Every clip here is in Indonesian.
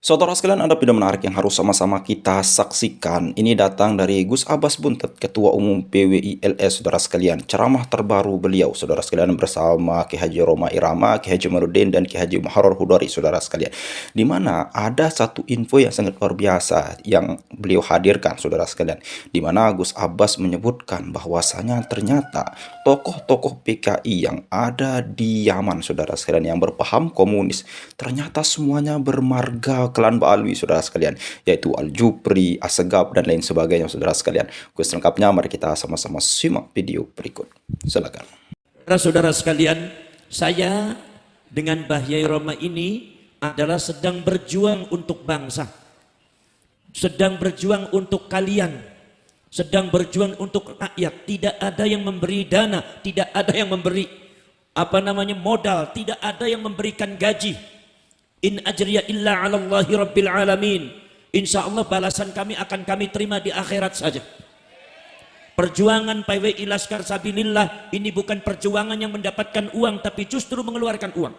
Saudara sekalian, ada video menarik yang harus sama-sama kita saksikan. Ini datang dari Gus Abbas Buntet, Ketua Umum PWILS, saudara sekalian. Ceramah terbaru beliau, saudara sekalian, bersama Ki Haji Roma Irama, Ki Haji Marudin, dan Ki Haji Muharrar Hudari, saudara sekalian. Di mana ada satu info yang sangat luar biasa yang beliau hadirkan, saudara sekalian. Di mana Gus Abbas menyebutkan bahwasanya ternyata tokoh-tokoh PKI yang ada di Yaman, saudara sekalian, yang berpaham komunis, ternyata semuanya bermarga klan Ba'alwi, saudara sekalian, yaitu Al-Jupri, Assegaf, dan lain sebagainya, saudara sekalian. Selengkapnya mari kita sama-sama simak video berikut. Silakan. Saudara sekalian, saya dengan Mbah Yai Roma ini adalah sedang berjuang untuk bangsa, sedang berjuang untuk kalian, sedang berjuang untuk rakyat. Tidak ada yang memberi dana, tidak ada yang memberi modal, tidak ada yang memberikan gaji. In ajriya illa 'ala Allahi rabbil alamin. Insya Allah balasan kami akan kami terima di akhirat saja. Perjuangan PWI Laskar Sabilillah ini bukan perjuangan yang mendapatkan uang, tapi justru mengeluarkan uang.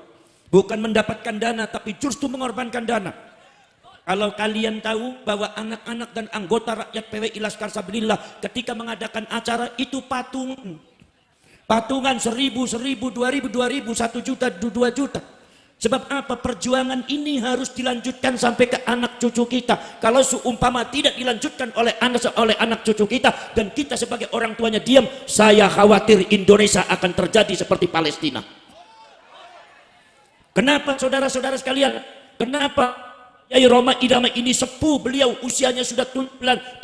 Bukan mendapatkan dana, tapi justru mengorbankan dana. Kalau kalian tahu bahwa anak-anak dan anggota rakyat PWI Laskar Sabilillah ketika mengadakan acara itu patungan 1.000, 2.000, 1 juta, 2 juta. Sebab apa? Perjuangan ini harus dilanjutkan sampai ke anak cucu kita. Kalau seumpama tidak dilanjutkan oleh anak cucu kita, dan kita sebagai orang tuanya diam, saya khawatir Indonesia akan terjadi seperti Palestina. Kenapa saudara-saudara sekalian? Kenapa Yai Roma Irama ini sepuh, beliau usianya sudah 79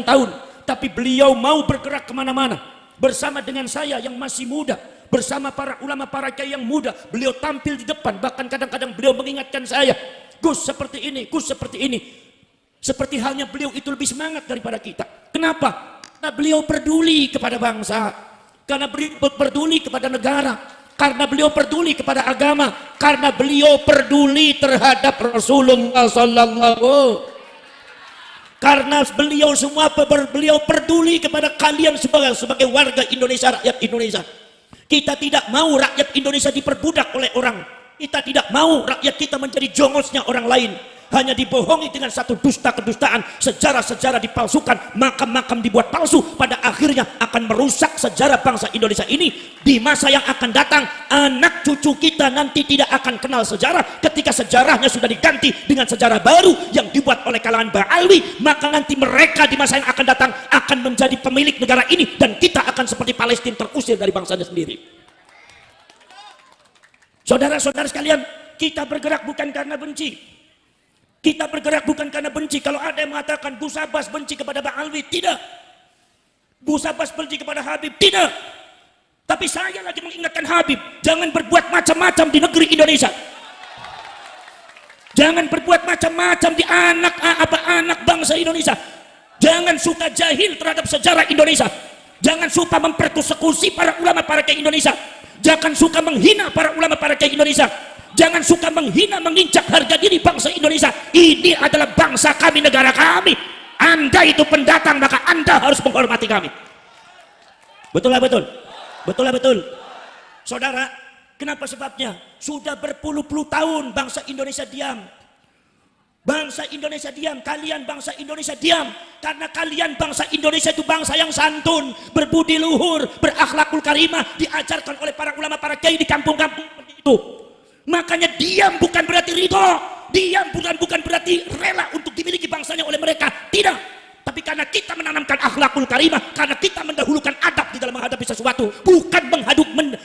tahun, tapi beliau mau bergerak kemana-mana bersama dengan saya yang masih muda, bersama para ulama, para kiai yang muda. Beliau tampil di depan, bahkan kadang-kadang beliau mengingatkan saya, Gus seperti ini, Gus seperti ini. Seperti halnya beliau itu lebih semangat daripada kita. Kenapa? Karena beliau peduli kepada bangsa, karena beliau peduli kepada negara, karena beliau peduli kepada agama, karena beliau peduli terhadap Rasulullah sallallahu. Karena beliau semua beliau peduli kepada kalian sebagai warga Indonesia, rakyat Indonesia. Kita tidak mau rakyat Indonesia diperbudak oleh orang. Kita tidak mau rakyat kita menjadi jongosnya orang lain. Hanya dibohongi dengan satu dusta kedustaan, sejarah-sejarah dipalsukan, makam-makam dibuat palsu. Pada akhirnya akan merusak sejarah bangsa Indonesia ini. Di masa yang akan datang, anak cucu kita nanti tidak akan kenal sejarah. Ketika sejarahnya sudah diganti dengan sejarah baru yang dibuat oleh kalangan Ba'alwi, maka nanti mereka di masa yang akan datang akan menjadi pemilik negara ini, dan kita akan seperti Palestina terusir dari bangsanya sendiri. Saudara-saudara sekalian, kita bergerak bukan karena benci. Kita bergerak bukan karena benci. Kalau ada yang mengatakan Gus Abbas benci kepada Ba'alwi, tidak. Gus Abbas benci kepada Habib, tidak. Tapi saya lagi mengingatkan Habib, jangan berbuat macam-macam di negeri Indonesia. Jangan berbuat macam-macam di anak bangsa Indonesia. Jangan suka jahil terhadap sejarah Indonesia. Jangan suka mempersekusi para ulama, para kiai Indonesia. Jangan suka menghina para ulama, para kiai Indonesia. Jangan suka menghina, menginjak harga diri bangsa Indonesia. Ini adalah bangsa kami, negara kami. Anda itu pendatang, maka Anda harus menghormati kami. Betul lah betul? Betul lah betul? Saudara, kenapa sebabnya? Sudah berpuluh-puluh tahun bangsa Indonesia diam. Bangsa Indonesia diam, kalian bangsa Indonesia diam. Karena kalian bangsa Indonesia itu bangsa yang santun, berbudi luhur, berakhlakul karimah, diajarkan oleh para ulama, para kiai di kampung-kampung seperti itu. Makanya diam bukan berarti ridho, diam bukan berarti rela untuk dimiliki bangsanya oleh mereka, tidak. Tapi karena kita menanamkan akhlakul karimah, karena kita mendahulukan adab di dalam menghadapi sesuatu, bukan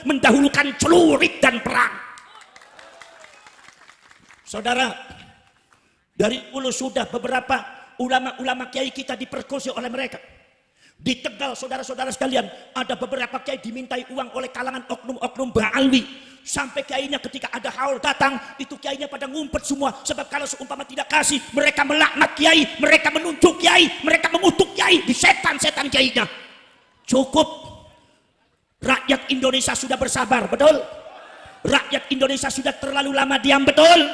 mendahulukan celurit dan perang. Saudara, dari dulu sudah beberapa ulama-ulama kiai kita diperkosa oleh mereka. Di Tegal, saudara-saudara sekalian, ada beberapa kiai dimintai uang oleh kalangan oknum-oknum Ba'alwi. Sampai kiainya ketika ada haul datang, itu kiainya pada ngumpet semua. Sebab kalau seumpama tidak kasih, mereka melaknat kiai, mereka menunjuk kiai, mereka mengutuk kiai, di setan-setan kiainya. Cukup. Rakyat Indonesia sudah bersabar, betul? Rakyat Indonesia sudah terlalu lama diam, betul?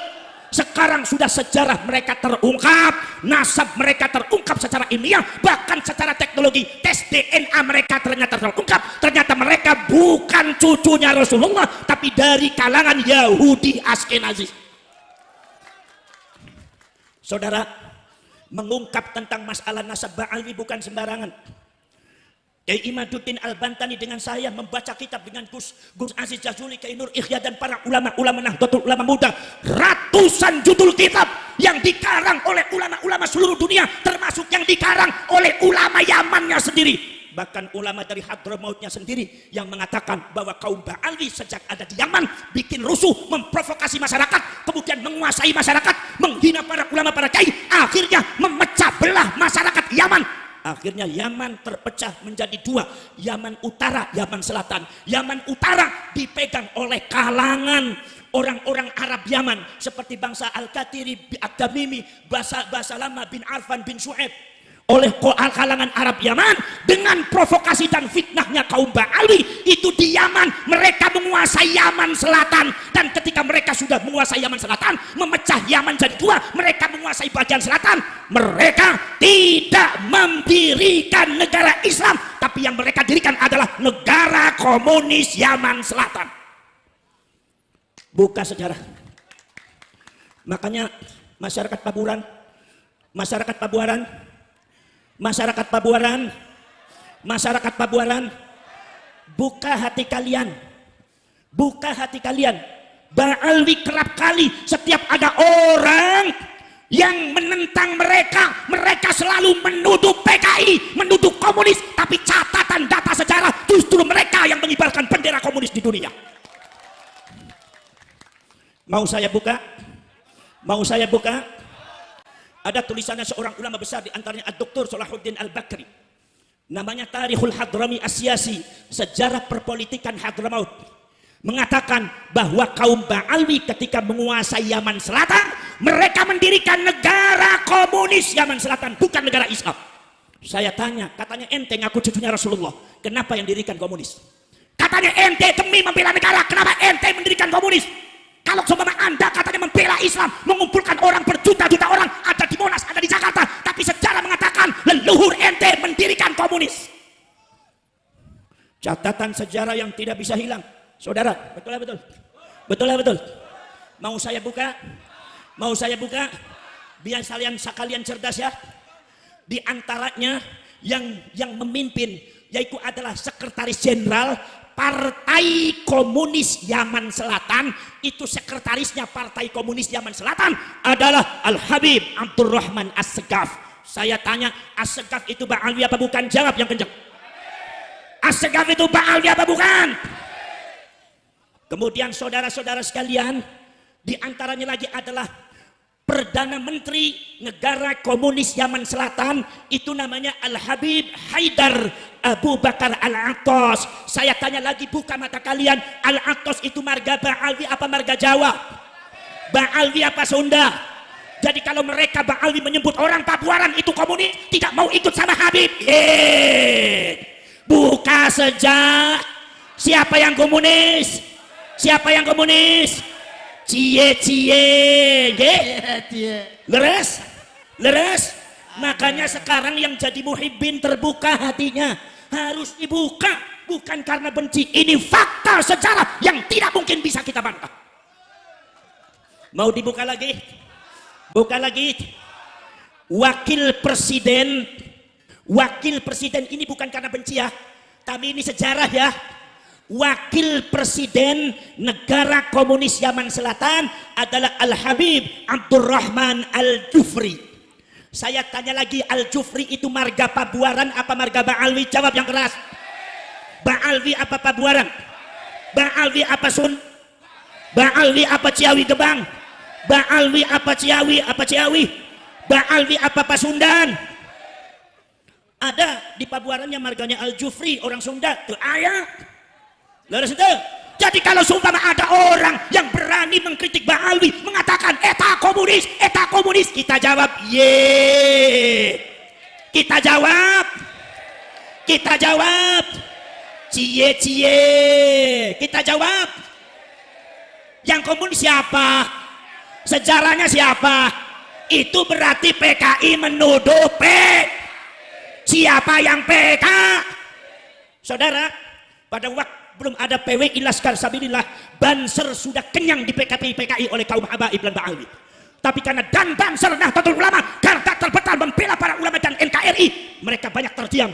Sekarang sudah sejarah mereka terungkap, nasab mereka terungkap secara ilmiah, bahkan secara teknologi tes DNA mereka ternyata terungkap. Ternyata mereka bukan cucunya Rasulullah, tapi dari kalangan Yahudi Askenazi. Saudara, mengungkap tentang masalah nasab Ba'alwi bukan sembarangan. Kiai Imaduddin Al-Bantani dengan saya membaca kitab dengan Gus Aziz Jazuli, Kiai Nur Ikhya dan para ulama-ulama Nahdlatul Ulama muda, ratusan judul kitab yang dikarang oleh ulama-ulama seluruh dunia, termasuk yang dikarang oleh ulama Yamannya sendiri, bahkan ulama dari Hadramautnya sendiri yang mengatakan bahwa kaum Ba'alwi sejak ada di Yaman bikin rusuh, memprovokasi masyarakat, kemudian menguasai masyarakat, menghina para ulama, para kiai, akhirnya memecah belah masyarakat Yaman. Akhirnya Yaman terpecah menjadi dua, Yaman Utara, Yaman Selatan. Yaman Utara dipegang oleh kalangan orang-orang Arab Yaman seperti bangsa Al-Katiri, Ad-Damimi, Basa Lama bin Arfan bin Su'aib. Oleh kalangan Arab Yaman dengan provokasi dan fitnahnya kaum Ba'alwi itu di Yaman, mereka menguasai Yaman Selatan, dan ketika mereka sudah menguasai Yaman Selatan, memecah Yaman jadi dua, mereka menguasai bagian selatan, mereka tidak mendirikan negara Islam, tapi yang mereka dirikan adalah negara komunis Yaman Selatan. Buka sejarah. Makanya masyarakat Pabuaran, buka hati kalian, Ba'alwi kerap kali setiap ada orang yang menentang mereka selalu menuduh PKI, menuduh komunis, tapi catatan data sejarah justru mereka yang mengibarkan bendera komunis di dunia. Mau saya buka? Ada tulisannya seorang ulama besar, di antaranya Dr. Salahuddin Al-Bakri. Namanya Tarikhul Hadrami Asyasi, sejarah perpolitikan Hadramaut. Mengatakan bahwa kaum Ba'alwi ketika menguasai Yaman Selatan, mereka mendirikan negara komunis Yaman Selatan, bukan negara Islam. Saya tanya, katanya ente ngaku cucunya Rasulullah, kenapa yang dirikan komunis? Katanya ente demi membela negara, kenapa ente mendirikan komunis? Kalau seumpama Anda katanya membela Islam, mengumpulkan orang berjuta-juta orang, ada di Monas, ada di Jakarta, tapi sejarah mengatakan leluhur ente mendirikan komunis. Catatan sejarah yang tidak bisa hilang. Saudara, betul. Mau saya buka? Biar sekalian cerdas ya. Di antaranya yang memimpin yaitu adalah Sekretaris Jenderal Partai Komunis Yaman Selatan. Itu sekretarisnya Partai Komunis Yaman Selatan adalah Al-Habib Abdurrahman As-Segaf. Saya tanya, As-Segaf itu Ba'alwi apa bukan? Jawab yang kencang. As-Segaf itu Ba'alwi apa bukan? Kemudian saudara-saudara sekalian, di antaranya lagi adalah Perdana Menteri Negara Komunis Yaman Selatan, itu namanya Al-Habib Haidar Abu Bakar Al-Attas. Saya tanya lagi, buka mata kalian, Al-Attas itu marga Ba'alwi apa marga Jawa? Ba'alwi apa Sunda? Jadi kalau mereka Ba'alwi menyebut orang Pabuaran itu komunis, tidak mau ikut sama Habib. Buka sejak. Siapa yang komunis? Cie, leres. Makanya sekarang yang jadi muhibbin terbuka hatinya, harus dibuka, bukan karena benci. Ini fakta sejarah yang tidak mungkin bisa kita bantah. Mau dibuka lagi? Buka lagi. Wakil presiden ini bukan karena benci ya, tapi ini sejarah ya. Wakil Presiden Negara Komunis Yaman Selatan adalah Al-Habib Abdurrahman Al-Jufri. Saya tanya lagi, Al-Jufri itu marga Pabuaran apa marga Ba'alwi? Jawab yang keras. Ba'alwi apa Pabuaran? Ba'alwi apa Sun? Ba'alwi apa Ciawi Gebang? Ba'alwi apa Ciawi? Ba'alwi apa Pasundan? Ada di Pabuarannya marganya Al-Jufri, orang Sunda. Tuh ayah. Lalu itu, jadi kalau seumpama ada orang yang berani mengkritik Ba'alwi, mengatakan eta komunis, kita jawab ye. Kita jawab cie. Kita jawab, yang komunis siapa? Sejarahnya siapa? Itu berarti PKI menuduh siapa yang PK? Saudara, pada waktu belum ada PWI Laskar Sabilillah, Banser sudah kenyang di PKI oleh kaum habaib dan Ba'alwi. Tapi karena dan Banser Nahdlatul Ulama garda terbetal membela para ulama dan NKRI, mereka banyak terdiam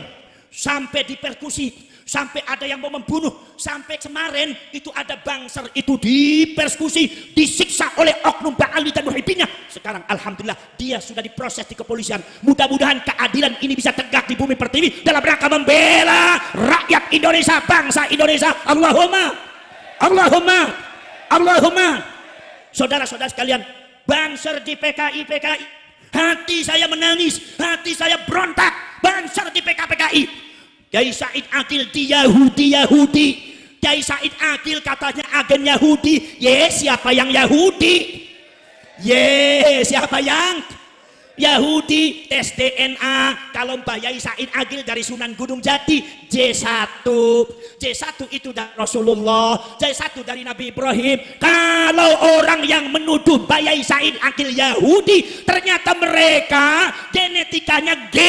sampai dipersekusi, sampai ada yang mau membunuh, sampai kemarin itu ada Banser itu dipersekusi, disiksa oleh oknum Ba'alwi dan muhibbinnya. Sekarang alhamdulillah dia sudah diproses di kepolisian. Mudah-mudahan keadilan ini bisa tegak di bumi pertiwi dalam rangka membela rakyat Indonesia, bangsa Indonesia. Allahumma, Allahumma, Allahumma. Saudara-saudara sekalian, Banser di PKI, hati saya menangis, hati saya berontak. Banser di PKI. Kiai Said Akil di Yahudi. Kiai Said Akil katanya agen Yahudi. Siapa yang Yahudi? Siapa yang Yahudi? Tes DNA. Kalau Mbak Yai Said Akil dari Sunan Gunung Jati, J1 itu dari Rasulullah, J1 dari Nabi Ibrahim. Kalau orang yang menuduh Mbak Yai Said Akil Yahudi, ternyata mereka genetikanya G,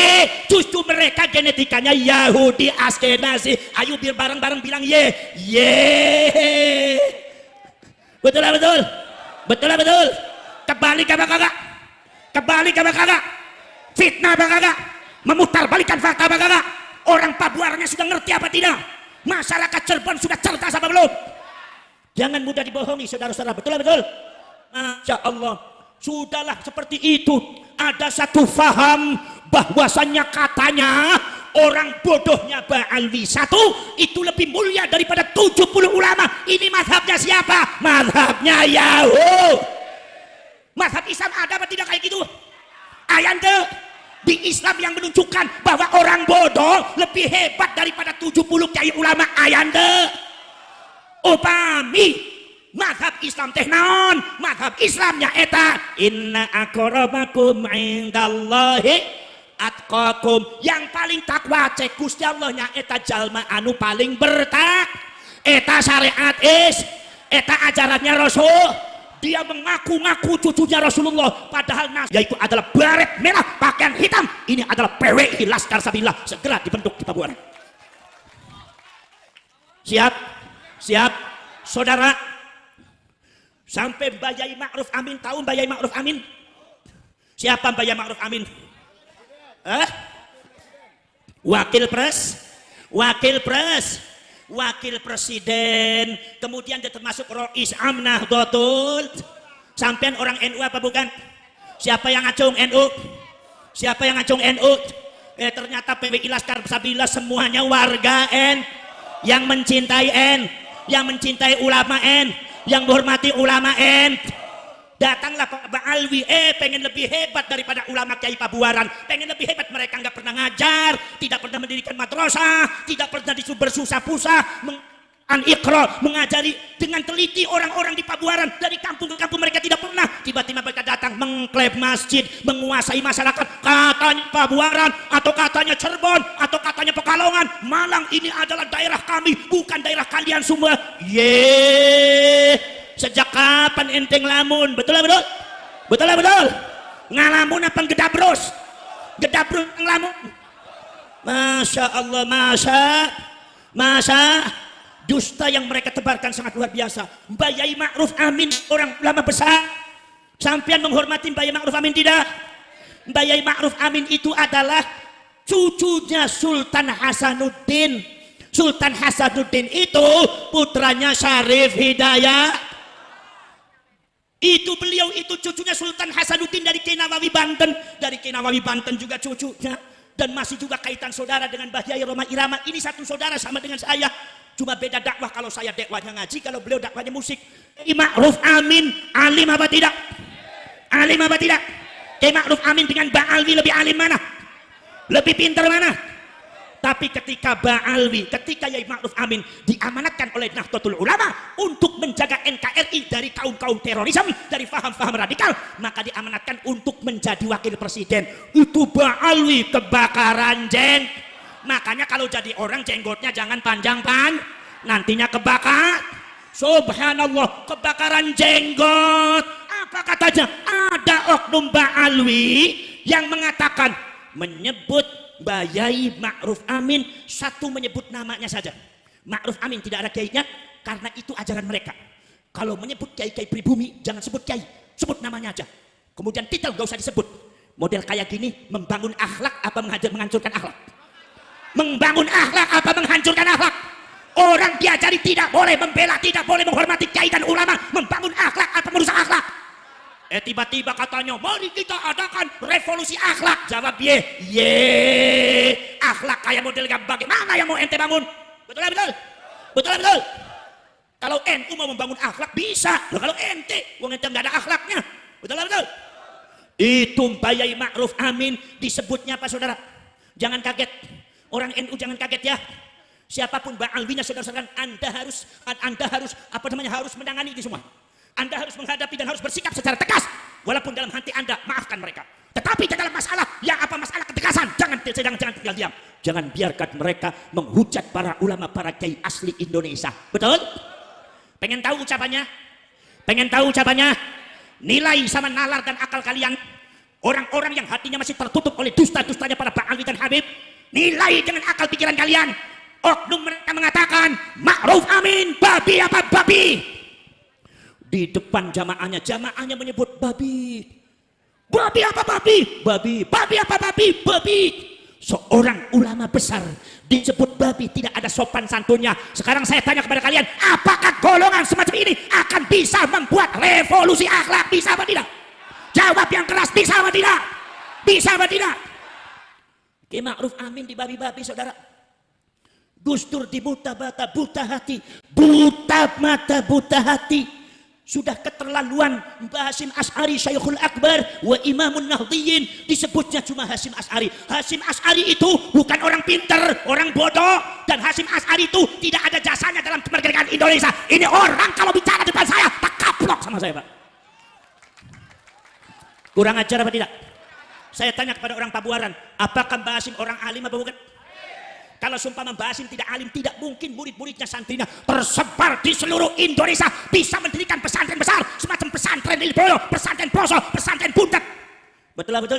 justru mereka genetikanya Yahudi Askenazi. Ayo biar bareng-bareng bilang betul lah, betul. Kebalik apa kagak? Kebalik apa kagak? Fitnah apa kagak? Memutar balikan fakta apa kagak? Orang Pabuarannya sudah ngerti apa tidak? Masyarakat Cirebon sudah cerdas apa belum? Jangan mudah dibohongi saudara-saudara. Betul. Masya Allah. Sudahlah seperti itu. Ada satu faham bahwasannya katanya orang bodohnya Ba'alwi satu itu lebih mulia daripada 70 ulama. Ini mazhabnya siapa? Mazhabnya Yahudi. Mazhab Islam ada apa tidak kayak gitu? Ayande di Islam yang menunjukkan bahwa orang bodoh lebih hebat daripada 70 kiai ulama. Ayande upami mazhab Islam teh naon? Mazhab Islamnya eta inna akramakum indallahi atqakum. Yang paling takwa cek Gusti Allahnya eta jalma anu paling bertak. Eta syariat eta ajarannya Rasul. Dia mengaku-ngaku cucunya Rasulullah, padahal yaitu adalah baret merah pakaian hitam. Ini adalah PWI Laskar Sabillah, segera dibentuk di Pabuaran. Siap saudara. Sampai Mbak Yai Ma'ruf Amin, tahu Mbak Yai Ma'ruf Amin? Siapa Mbak Yai Ma'ruf Amin? Wakil presiden, kemudian dia termasuk Rois Amnah Dotul. Sampean orang NU apa bukan? Siapa yang ngacung NU? Ternyata PWI Laskar Sabillah semuanya warga yang mencintai yang mencintai ulama yang menghormati ulama Datanglah Pak Ba'alwi, pengen lebih hebat daripada ulama Kiai Pabuaran, pengen lebih hebat. Mereka nggak pernah ngajar, tidak pernah mendirikan madrasah, tidak pernah disuruh bersusah-pusah Iqra, mengajari dengan teliti orang-orang di Pabuaran dari kampung ke kampung. Mereka tidak pernah, tiba-tiba mereka datang mengklaim masjid, menguasai masyarakat. Katanya Pabuaran atau katanya Cirebon atau katanya Pekalongan, Malang ini adalah daerah kami, bukan daerah kalian semua. Sejak kapan enteng lamun? Betul. Ngalamun apa gedabros ngelamun? Masya Allah, masa dusta yang mereka tebarkan sangat luar biasa. Mbak Yai Ma'ruf Amin orang ulama besar. Sampian menghormati Mbak Yai Ma'ruf Amin tidak? Mbak Yai Ma'ruf Amin itu adalah cucunya Sultan Hasanuddin. Sultan Hasanuddin itu putranya Syarif Hidayat. Itu beliau itu cucunya Sultan Hasanuddin dari Kiai Nawawi Banten. Dari Kiai Nawawi Banten juga cucunya. Dan masih juga kaitan saudara dengan Mbah Yai Roma Irama. Ini satu saudara sama dengan saya. Cuma beda dakwah, kalau saya dakwahnya ngaji, kalau beliau dakwahnya musik. Kiai Ma'ruf Amin alim apa tidak? Kiai Ma'ruf Amin dengan Ba'alwi lebih alim mana? Lebih pintar mana? Tapi ketika ketika Yai Ma'ruf Amin diamanatkan oleh Nahdlatul Ulama untuk menjaga NKRI dari kaum-kaum terorisme, dari faham-faham radikal, maka diamanatkan untuk menjadi wakil presiden. Itu Ba'alwi kebakaran Makanya kalau jadi orang jenggotnya jangan panjang nantinya kebakar. Subhanallah, kebakaran jenggot. Apa katanya? Ada oknum Ba'alwi yang mengatakan, menyebut Mbak Yai Ma'ruf Amin, satu menyebut namanya saja. Ma'ruf Amin tidak ada kiainya, karena itu ajaran mereka. Kalau menyebut kiai-kiai pribumi, jangan sebut kiai, sebut namanya aja. Kemudian titel gak usah disebut. Model kayak gini membangun akhlak apa menghancurkan akhlak? Membangun akhlak apa menghancurkan akhlak? Orang diajari tidak boleh membela, tidak boleh menghormati kiai dan ulama. Membangun akhlak apa merusak akhlak? Tiba-tiba katanya, mari kita adakan revolusi akhlak. Jawab ye, akhlak kayak model bagaimana yang mau ente bangun? Betul betul? Betul betul? Kalau NU mau membangun akhlak bisa. Loh, kalau ente, wong ente nggak ada akhlaknya. Betul betul? Itu Bayai Ma'ruf Amin disebutnya apa saudara? Jangan kaget. Orang NU jangan kaget ya. Siapapun ba'alwinya saudara-saudara, Anda harus harus menangani itu semua. Anda harus menghadapi dan harus bersikap secara tegas. Walaupun dalam hati Anda maafkan mereka. Tetapi dalam masalah yang apa masalah ketegasan, jangan tinggal diam. Jangan biarkan mereka menghujat para ulama, para kiai asli Indonesia. Betul? Pengen tahu ucapannya? Pengen tahu ucapannya? Nilai sama nalar dan akal kalian, orang-orang yang hatinya masih tertutup oleh dusta-dustanya para ba'alwi dan habib, nilai dengan akal pikiran kalian. Oknum mereka mengatakan Ma'ruf Amin babi apa babi. Di depan jamaahnya menyebut babi. Babi apa babi? Babi apa babi? Babi. Seorang ulama besar disebut babi, tidak ada sopan santunnya. Sekarang saya tanya kepada kalian, apakah golongan semacam ini akan bisa membuat revolusi akhlak? Bisa apa tidak? Jawab yang keras, bisa apa tidak? Bisa apa tidak? Ki Ma'ruf Amin di babi-babi saudara. Gus Dur di buta mata, buta hati. Buta mata, buta hati. Sudah keterlaluan. Mbah Hasyim Asy'ari Syekhul Akbar wa Imamun Nahdliyin, disebutnya cuma Hasyim Asy'ari. Hasyim Asy'ari itu bukan orang pinter, orang bodoh. Dan Hasyim Asy'ari itu tidak ada jasanya dalam kemerdekaan Indonesia. Ini orang kalau bicara depan saya tak kaplok sama saya, Pak. Kurang ajar apa tidak? Saya tanya kepada orang Pabuaran, apakah Mbah Hasyim orang alim apa bukan? Kalau sumpah Mbah Hasyim tidak alim, tidak mungkin murid-muridnya, santrinya tersebar di seluruh Indonesia bisa mendirikan pesantren besar semacam pesantren Lilboyo, pesantren Poso, pesantren Buntet. Betul betul.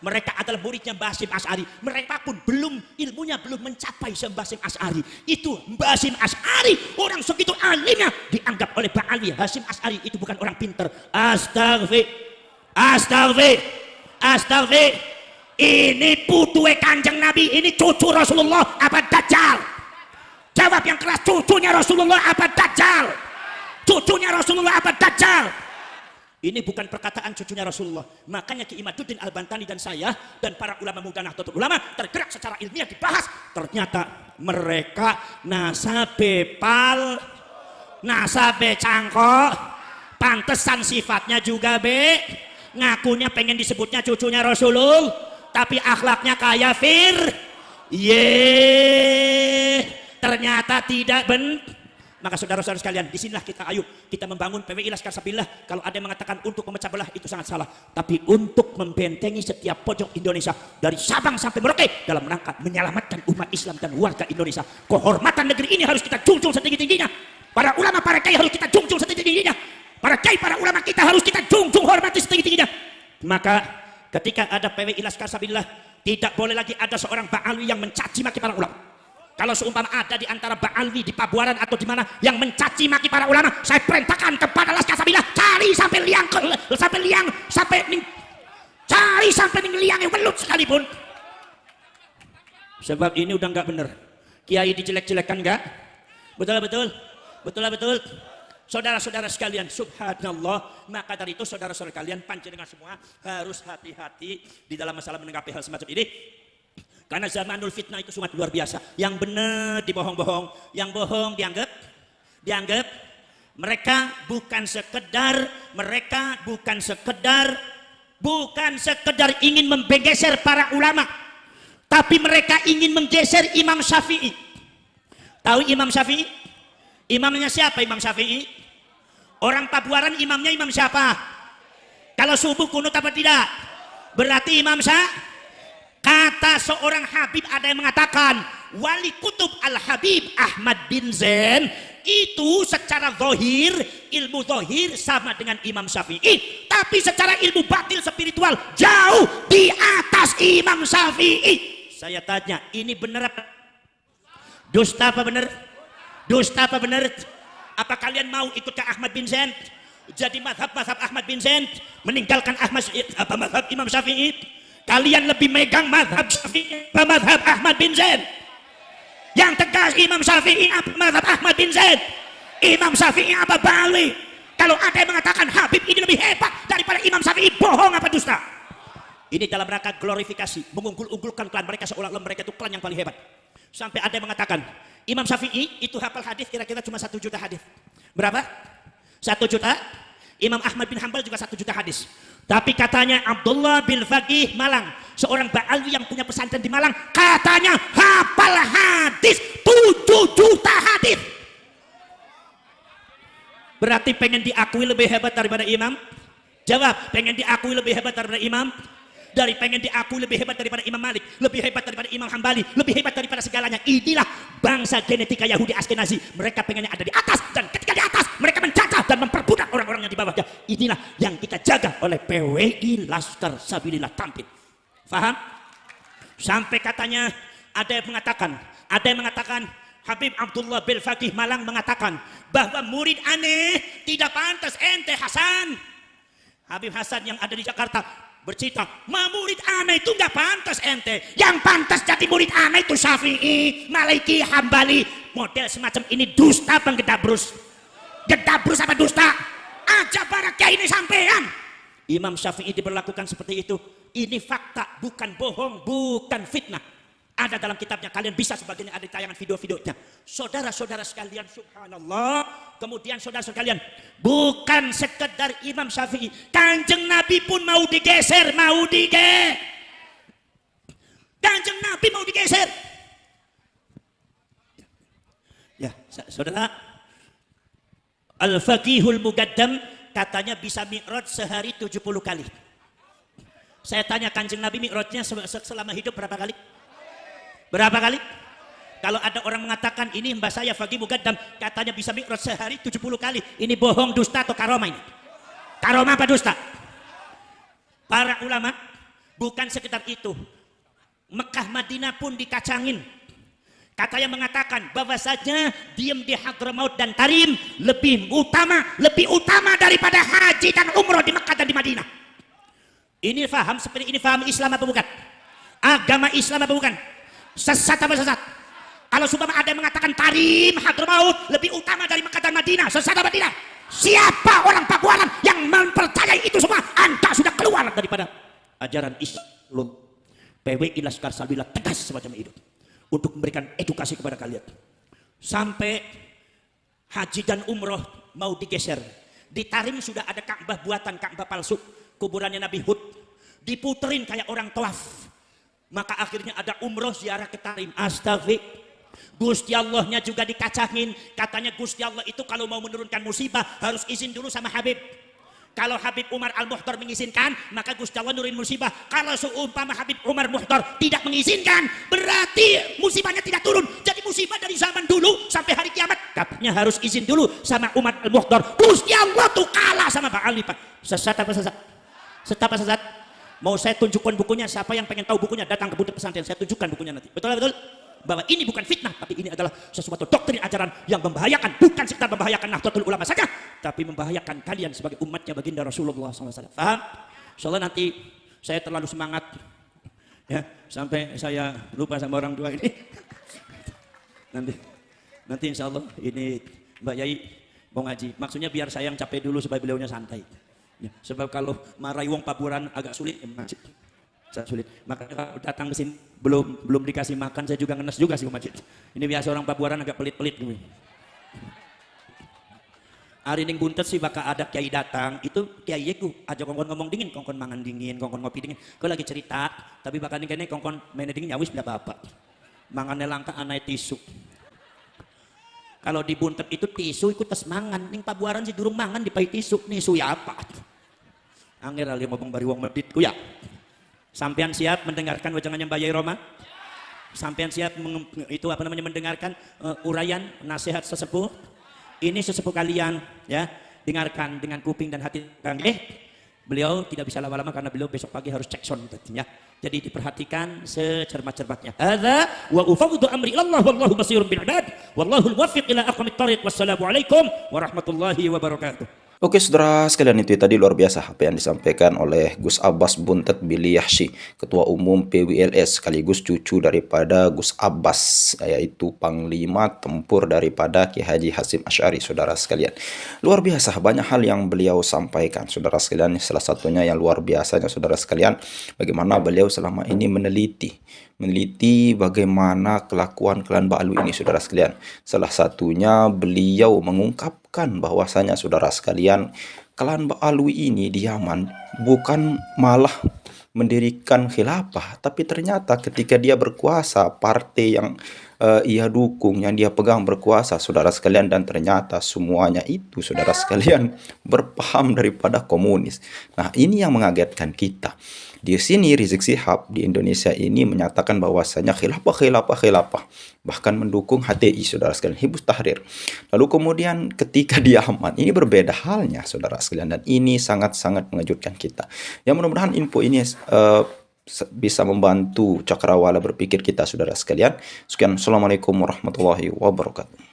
Mereka adalah muridnya Mbah Hasyim Asy'ari. Mereka pun ilmunya belum mencapai Mbah Hasyim Asy'ari. Itu Mbah Hasyim Asy'ari, orang segitu alimnya, dianggap oleh Ba'alwi Hasyim Asy'ari itu bukan orang pinter. Astagfir. Ini putuwe Kanjeng Nabi, ini cucu Rasulullah apa Dajjal? Jawab yang keras, cucunya Rasulullah apa Dajjal? Cucunya Rasulullah apa Dajjal? Ini bukan perkataan cucunya Rasulullah. Makanya Ki Imaduddin Al-Bantani dan saya dan para ulama muda Nahdlatul Ulama tergerak secara ilmiah dibahas. Ternyata mereka nasabe cangkok, pantesan sifatnya juga ngakunya pengen disebutnya cucunya Rasulullah, tapi akhlaknya kayak ternyata tidak Maka saudara-saudara sekalian, disinilah kita membangun PWI Laskar Sabillah. Kalau ada yang mengatakan untuk memecah belah, itu sangat salah. Tapi untuk membentengi setiap pojok Indonesia dari Sabang sampai Merauke dalam rangka menyelamatkan umat Islam dan warga Indonesia. Kehormatan negeri ini harus kita junjung setinggi-tingginya. Para ulama, para kiai harus kita junjung setinggi-tingginya. Para kiai, para ulama kita harus kita junjung hormati setinggi-tingginya. Maka ketika ada PWI Laskar Sabillah, tidak boleh lagi ada seorang Ba'alwi yang mencaci maki para ulama. Kalau seumpama ada di antara Ba'alwi di Pabuaran atau di mana yang mencaci maki para ulama, saya perintahkan kepada Laskar Sabillah, cari sampai liang welut sekalipun. Sebab ini udah nggak benar. Kiai dijelek-jelekan nggak? Betul. Saudara-saudara sekalian, subhanallah. Maka dari itu saudara-saudara kalian, panjenengan semua harus hati-hati di dalam masalah menanggapi hal semacam ini. Karena zamanul fitnah itu sangat luar biasa. Yang benar dibohong-bohong, yang bohong dianggap. Mereka bukan sekedar ingin menggeser para ulama, tapi mereka ingin menggeser Imam Syafi'i. Tahu Imam Syafi'i? Imamnya siapa Imam Syafi'i? Orang Pabuaran imamnya imam siapa? Kalau subuh kunut apa tidak? Berarti Imam Syafi'i. Kata seorang Habib, ada yang mengatakan Wali Kutub Al-Habib Ahmad bin Zain itu secara zahir, ilmu zahir sama dengan Imam Syafi'i, tapi secara ilmu batin spiritual jauh di atas Imam Syafi'i. Saya tanya, ini benar apa? Dusta apa benar? Apa kalian mau ikut ke Ahmad bin Zain? jadi mazhab Ahmad bin Zaid, meninggalkan mazhab Imam Syafi'i. Kalian lebih megang mazhab Syafi'i apa mazhab Ahmad bin Zaid? Yang tegas Imam Syafi'i apa mazhab Ahmad bin Zaid? Imam Syafi'i apa balik? Kalau ada yang mengatakan Habib ini lebih hebat daripada Imam Syafi'i, bohong apa dusta? Ini dalam rangka glorifikasi, mengunggul-unggulkan klan mereka seolah-olah mereka itu klan yang paling hebat. Sampai ada yang mengatakan Imam Syafi'i itu hafal hadis kira-kira cuma 1 juta hadis. Berapa? 1 juta. Imam Ahmad bin Hanbal juga 1 juta hadis. Tapi katanya Abdullah bin Faqih Malang, seorang Ba'alwi yang punya pesantren di Malang, katanya hafal hadis 7 juta hadis. Berarti pengen diakui lebih hebat daripada imam? Jawab, pengen diakui lebih hebat daripada imam? Dari pengen diakui lebih hebat daripada Imam Malik, lebih hebat daripada Imam Hambali, lebih hebat daripada segalanya. Inilah bangsa genetika Yahudi Askenazi. Mereka pengennya ada di atas, dan ketika di atas mereka menjajah dan memperbudak orang-orang yang di bawahnya. Inilah yang kita jaga oleh PWI Laskar Sabilillah Tampit. Faham? Sampai katanya ada yang mengatakan Habib Abdullah bin Faqih Malang mengatakan bahwa murid aneh tidak pantas ente Hasan. Habib Hasan yang ada di Jakarta bercerita, murid aneh itu nggak pantas ente. Yang pantas jadi murid aneh itu Syafi'i, Maliki, Hambali. Model semacam ini dusta bang gedabrus. Gedabrus apa dusta? Aja baraknya ini sampean. Imam Syafi'i diberlakukan seperti itu. Ini fakta, bukan bohong, bukan fitnah. Ada dalam kitabnya, kalian bisa sebagainya, ada di tayangan video-videonya. Saudara-saudara sekalian, subhanallah. Kemudian saudara sekalian, bukan sekedar Imam Syafi'i, Kanjeng Nabi pun mau digeser, Kanjeng Nabi mau digeser. Ya, saudara, Al-Faqihul Mugaddam katanya bisa mi'raj sehari 70 kali. Saya tanya Kanjeng Nabi mi'rajnya selama hidup berapa kali? Berapa kali? Kalau ada orang mengatakan ini mbak saya Faqih Mugaddam katanya bisa mi'raj sehari 70 kali. Ini bohong, dusta atau karomah ini? Karomah apa dusta? Para ulama bukan sekitar itu. Mekah Madinah pun dikacangin. Katanya mengatakan bahwasanya diem di Hadramaut dan Tarim lebih utama daripada haji dan umroh di Mekah dan di Madinah. Ini faham seperti ini, faham Islam apa bukan? Agama Islam apa bukan? Sesat apa sesat? Kalau sumpah ada yang mengatakan Tarim, Hadramaut lebih utama dari Mekah dan Madinah, sesat apa tidak? Siapa orang Pakualan yang mempercayai itu semua? Anda sudah keluar daripada ajaran Islam. PWI Laskar Sabilillah tegas semacam itu untuk memberikan edukasi kepada kalian. Sampai haji dan umroh mau digeser. Di Tarim sudah ada Ka'bah buatan, Ka'bah palsu, kuburannya Nabi Hud, diputerin kayak orang tawaf. Maka akhirnya ada umroh ziarah ke Tarim. Astagfir. Gusti Allahnya juga dikacangin. Katanya Gusti Allah itu kalau mau menurunkan musibah harus izin dulu sama Habib. Kalau Habib Umar Al-Mukhtar mengizinkan, maka Gusti Allah nurunin musibah. Kalau seumpama Habib Umar Mukhtar tidak mengizinkan, berarti musibahnya tidak turun. Jadi musibah dari zaman dulu sampai hari kiamat, katanya harus izin dulu sama Umar Al-Mukhtar. Gusti Allah tuh kalah sama Pak Ali, Pak. Sesat apa sesat? Sesat apa sesat? Mau saya tunjukkan bukunya, siapa yang pengen tahu bukunya datang ke Buntut Pesantren, saya tunjukkan bukunya nanti. Betul betul? Bahwa ini bukan fitnah, tapi ini adalah sesuatu doktrin ajaran yang membahayakan, bukan sekedar membahayakan Nahdlatul Ulama saja, tapi membahayakan kalian sebagai umatnya baginda Rasulullah SAW. Paham? Soalnya nanti saya terlalu semangat, ya sampai saya lupa sama orang tua ini. Nanti insya Allah ini Mbak Yai mau ngaji. Maksudnya biar saya yang capek dulu supaya beliaunya santai. Ya, sebab kalau marahi wong paburan agak sulit, sulit. Makanya kalau datang ke sini belum dikasih makan, saya juga ngenes juga sih masjid. Ini biasa orang paburan agak pelit-pelit gitu. Hari ning buntet sih bakal ada kiai datang, itu kiai ku aja kongkon ngomong dingin, kongkon mangan dingin, kongkon ngopi dingin. Kau lagi cerita, tapi bakal ning kene kongkon main dingin nyawis tidak apa-apa. Mangannya langka anai tisu. Kalau di buntet itu tisu ikut tes mangan, ning pabuaran sih durung mangan dipai tisu, nisu ya apa? Angger ali ngomong bari wong medit ku ya. Sampean siap mendengarkan wajangannya Mbak Yai Roma? Sampean siap mendengarkan uraian nasihat sesepuh? Ini sesepuh kalian ya, dengarkan dengan kuping dan hati kalian. Beliau tidak bisa lama-lama karena beliau besok pagi harus cek sound ya. Jadi diperhatikan secermat-cermatnya. Hadza wa ufawwidu amri ilallah wallahu basirun bil ibad. Wallahul muwaffiq ila aqwamit thariq. Wassalamu alaikum warahmatullahi wabarakatuh. Oke saudara sekalian, itu tadi luar biasa apa yang disampaikan oleh Gus Abbas Buntet Billy Yahshi, Ketua Umum PWLS sekaligus cucu daripada Gus Abbas, yaitu Panglima Tempur daripada Ki Haji Hasyim Asy'ari, saudara sekalian. Luar biasa banyak hal yang beliau sampaikan, saudara sekalian. Salah satunya yang luar biasanya, saudara sekalian, bagaimana beliau selama ini meneliti bagaimana kelakuan klan Ba'alu ini, saudara sekalian. Salah satunya beliau mengungkapkan bahwasanya, saudara sekalian, klan Ba'alu ini di Yaman bukan malah mendirikan khilafah, tapi ternyata ketika dia berkuasa, partai yang ia dukung, yang dia pegang berkuasa, saudara sekalian, dan ternyata semuanya itu, saudara sekalian, berpaham daripada komunis. Nah, ini yang mengagetkan kita. Di sini Rizik Syihab di Indonesia ini menyatakan bahwasanya khilafah, bahkan mendukung HTI, saudara sekalian, Hizbut Tahrir. Lalu kemudian ketika di Yaman ini berbeda halnya, saudara sekalian, dan ini sangat-sangat mengejutkan kita. Ya, mudah-mudahan info ini bisa membantu cakrawala berpikir kita, saudara sekalian. Sekian, assalamualaikum warahmatullahi wabarakatuh.